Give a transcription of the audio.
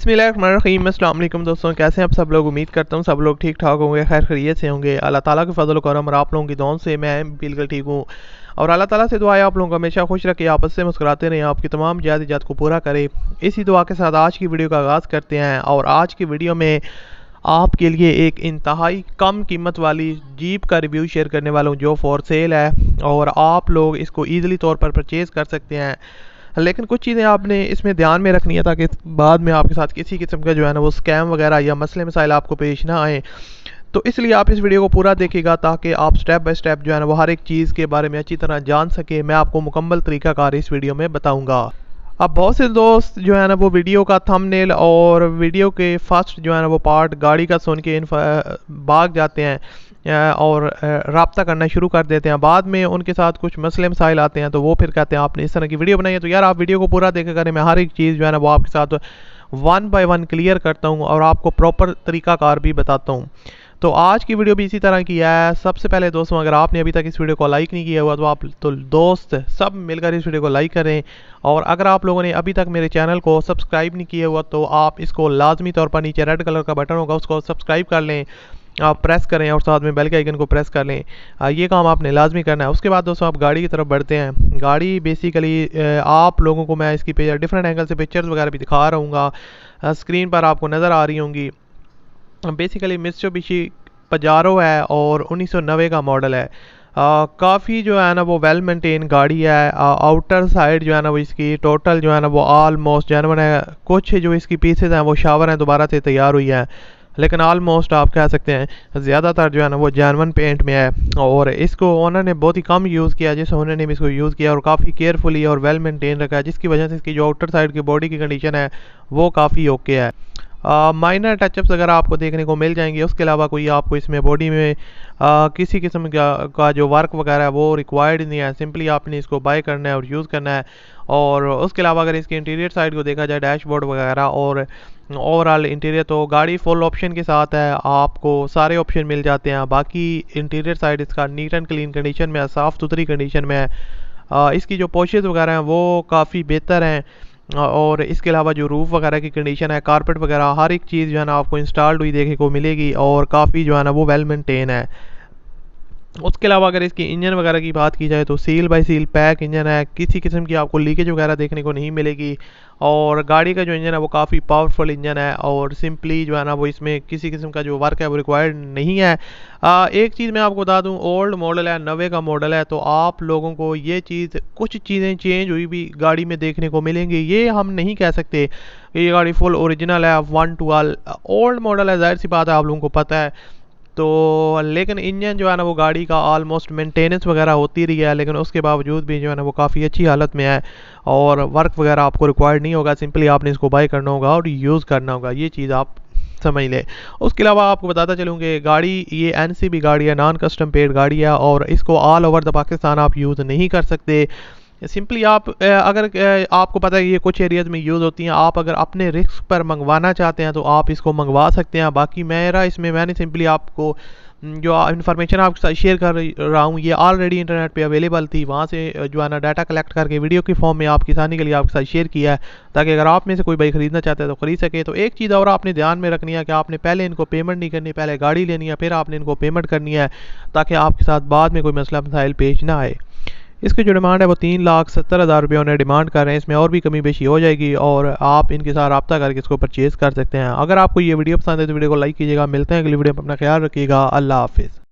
बिस्मिल्लाहिर्रहमानिर्रहीम। अस्सलाम वालेकुम दोस्तों, कैसे हैं आप सब लोग। उम्मीद करता हूँ सब लोग ठीक ठाक होंगे, खैर खैरियत से होंगे। अल्लाह ताला के फजल करम और आप लोगों की दुआओं से मैं बिल्कुल ठीक हूँ। और अल्लाह ताला से दुआ है आप लोगों को हमेशा खुश रखे, आपस से मुस्कुराते रहें, आपकी तमाम जात को पूरा करे। इसी दुआ के साथ आज की वीडियो का आगाज़ करते हैं। और आज की वीडियो में आपके लिए एक इंतहाई कम कीमत वाली जीप का रिव्यू शेयर करने वाला हूँ जो फॉर सेल है, और आप लोग इसको ईज़िली तौर पर परचेज़ कर सकते हैं। लेकिन कुछ चीज़ें आपने इसमें ध्यान में रखनी है ताकि बाद में आपके साथ किसी किस्म का जो है ना वो स्कैम वगैरह या मसले मसाइल आपको पेश ना आए। तो इसलिए आप इस वीडियो को पूरा देखिएगा ताकि आप स्टेप बाय स्टेप जो है ना वो हर एक चीज़ के बारे में अच्छी तरह जान सके। मैं आपको मुकम्मल तरीक़ाकार इस वीडियो में बताऊँगा। अब बहुत से दोस्त जो है ना वो वीडियो का थंबनेल और वीडियो के फर्स्ट जो है ना वो पार्ट गाड़ी का सुन के भाग जाते हैं और रब्ता करना शुरू कर देते हैं। बाद में उनके साथ कुछ मसले मसाइल आते हैं तो वो फिर कहते हैं आपने इस तरह की वीडियो बनाई है। तो यार आप वीडियो को पूरा देखा करें, मैं हर एक चीज़ जो है ना वो आपके साथ 1 बाय 1 क्लियर करता हूँ और आपको प्रॉपर तरीक़ाकार भी बताता हूँ। तो आज की वीडियो भी इसी तरह की है। सबसे पहले दोस्तों, अगर आपने अभी तक इस वीडियो को लाइक नहीं किया हुआ तो आप दोस्त सब मिलकर इस वीडियो को लाइक करें। और अगर आप लोगों ने अभी तक मेरे चैनल को सब्सक्राइब नहीं किया हुआ तो आप इसको लाजमी तौर पर नीचे रेड कलर का बटन होगा उसको सब्सक्राइब कर लें, आप प्रेस करें और साथ में बेल के आइकन को प्रेस कर लें। ये काम आपने लाजमी करना है। उसके बाद दोस्तों आप गाड़ी की तरफ बढ़ते हैं। गाड़ी बेसिकली आप लोगों को मैं इसकी डिफरेंट एंगल से पिक्चर्स वगैरह भी दिखा रहूँगा, स्क्रीन पर आपको नज़र आ रही होंगी। बेसिकली मित्सुबिशी पजारो है और 1990 का मॉडल है। काफ़ी जो है ना वो वेल मेंटेन गाड़ी है। आउटर साइड जो है ना वो इसकी टोटल जो है ना वो ऑलमोस्ट जेन्युइन है। कुछ जो इसकी पीसेज हैं वो शावर हैं, दोबारा से तैयार हुई है, लेकिन ऑलमोस्ट आप कह सकते हैं ज़्यादातर जो है ना वो जेन्युइन पेंट में है। और इसको ओनर ने बहुत ही कम यूज़ किया, जिस ओनर ने भी इसको यूज़ किया और काफ़ी केयरफुली और वेल मेंटेन रखा है, जिसकी वजह से इसकी जो आउटर साइड की बॉडी की कंडीशन है वो काफ़ी ओके है। माइनर टचअप्स अगर आपको देखने को मिल जाएंगे, उसके अलावा कोई आपको इसमें बॉडी में किसी किस्म का जो वर्क वगैरह है वो रिक्वायर्ड नहीं है। सिंपली आपने इसको बाय करना है और यूज़ करना है। और उसके अलावा अगर इसके इंटीरियर साइड को देखा जाए, डैशबोर्ड वगैरह और ओवरऑल इंटीरियर, तो गाड़ी फुल ऑप्शन के साथ है, आपको सारे ऑप्शन मिल जाते हैं। बाकी इंटीरियर साइड इसका नीट एंड क्लीन कंडीशन में है, साफ़ सुथरी कंडीशन में है। इसकी जो पोशेस वगैरह हैं वो काफ़ी बेहतर हैं। और इसके अलावा जो रूफ़ वगैरह की कंडीशन है, कारपेट वगैरह, हर एक चीज़ जो है ना आपको इंस्टॉल्ड हुई देखने को मिलेगी और काफ़ी जो है ना वो वेल मेंटेन है। उसके अलावा अगर इसकी इंजन वगैरह की बात की जाए तो seal by seal pack engine है, किसी किस्म की आपको लीकेज वगैरह देखने को नहीं मिलेगी। और गाड़ी का जो इंजन है वो काफ़ी पावरफुल इंजन है और सिंपली जो है ना वो इसमें किसी किस्म का जो वर्क है वो रिक्वायर्ड नहीं है। एक चीज़ मैं आपको बता दूं, ओल्ड मॉडल है, 90 का मॉडल है, तो आप लोगों को ये चीज़ कुछ चीज़ें चेंज हुई भी गाड़ी में देखने को मिलेंगी। ये हम नहीं कह सकते कि ये गाड़ी फुल ओरिजिनल है, 1 to all ओल्ड मॉडल है, जाहिर सी बात है आप लोगों को पता है। तो लेकिन इंजन जो है ना वो गाड़ी का ऑलमोस्ट मेंटेनेंस वगैरह होती रही है, लेकिन उसके बावजूद भी जो है ना वो काफ़ी अच्छी हालत में है और वर्क वगैरह आपको रिक्वायर्ड नहीं होगा। सिंपली आपने इसको बाय करना होगा और यूज़ करना होगा, ये चीज़ आप समझ लें। उसके अलावा आपको बताता चलूँ कि गाड़ी ये NCB गाड़ी है, नॉन कस्टम पेड गाड़ी है और इसको ऑल ओवर द पाकिस्तान आप यूज़ नहीं कर सकते। सिंपली आप अगर आपको पता है ये कुछ एरियाज़ में यूज़ होती हैं, आप अगर अपने रिस्क पर मंगवाना चाहते हैं तो आप इसको मंगवा सकते हैं। बाकी मैंने सिंपली आपको जो इन्फॉर्मेशन आपके साथ शेयर कर रहा हूँ ये ऑलरेडी इंटरनेट पे अवेलेबल थी, वहाँ से जो है ना डाटा कलेक्ट करके वीडियो की फॉर्म में आपकी आसानी के लिए आपके साथ शेयर किया है ताकि अगर आप में से कोई बाइक खरीदना चाहते हैं तो खरीद सके। तो एक चीज़ और आपने ध्यान में रखनी है कि आपने पहले इनको पेमेंट नहीं करनी, पहले गाड़ी लेनी है फिर आपने इनको पेमेंट करनी है ताकि आपके साथ बाद में कोई मसला मसाइल पेश ना आए। इसकी जो डिमांड है वो 3,70,000 रुपये उन्हें डिमांड कर रहे हैं। इसमें और भी कमी बेशी हो जाएगी और आप इनके साथ रब्ता करके इसको परचेज़ कर सकते हैं। अगर आपको ये वीडियो पसंद है तो वीडियो को लाइक कीजिएगा। मिलते हैं अगली वीडियो में, अपना ख्याल रखिएगा। अल्लाह हाफिज़।